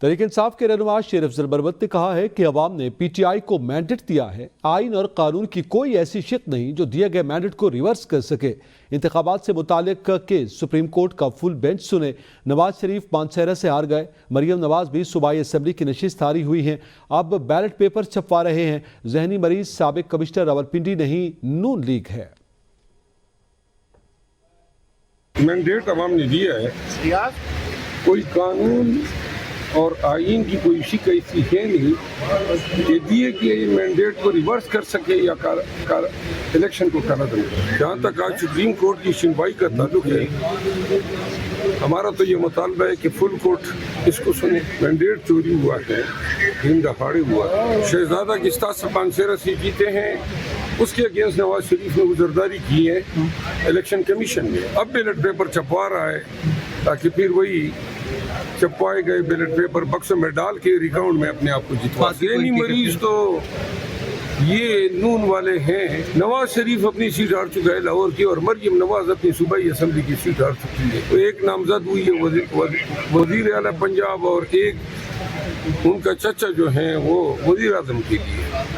تحریک انصاف کے رہنما شیر افضل بربت نے کہا ہے کہ عوام نے پی ٹی آئی کو مینڈیٹ دیا ہے، آئین اور قانون کی کوئی ایسی شق نہیں جو دیے گئے مینڈیٹ کو ریورس کر سکے۔ انتخابات سے متعلق کیس سپریم کورٹ کا فل بینچ سنے۔ نواز شریف مانسہرہ سے ہار گئے، مریم نواز بھی صوبائی اسمبلی کی نشست ہاری ہوئی ہیں، اب بیلٹ پیپر چھپوا رہے ہیں۔ ذہنی مریض سابق کمشنر راولپنڈی نہیں، نون لیگ ہے۔ مینڈیٹ عوام نے دیا ہے، کوئی قانون اور آئین کی کوئی شک ایسی ہے نہیں کہ دیے کہ مینڈیٹ کو ریورس کر سکے یا الیکشن کو کرا دے۔ جہاں تک آج سپریم کورٹ کی سنوائی کا تعلق ہے، ہمارا تو یہ مطالبہ ہے کہ فل کورٹ اس کو سنے۔ مینڈیٹ چوری ہوا ہے، دن دہاڑے ہوا ہے، شہزادہ کی 715 سیٹ جیتے ہیں، اس کے اگینسٹ نواز شریف نے گزرداری کی ہے الیکشن کمیشن میں۔ اب بیلٹ پیپر چھپوا رہا ہے تاکہ پھر وہی چھپوائے گئے بیلٹ پیپر بکسوں میں ڈال کے ریکاؤنٹ میں اپنے آپ کو جتوا۔ ذہنی مریض تو یہ نون والے ہیں۔ نواز شریف اپنی سیٹ ہار چکا ہے لاہور کی، اور مریم نواز اپنی صوبائی اسمبلی کی سیٹ ہار چکی ہے۔ تو ایک نامزد ہوئی ہے وزیر اعلیٰ پنجاب، اور ایک ان کا چچا جو ہیں وہ وزیر اعظم کے لیے۔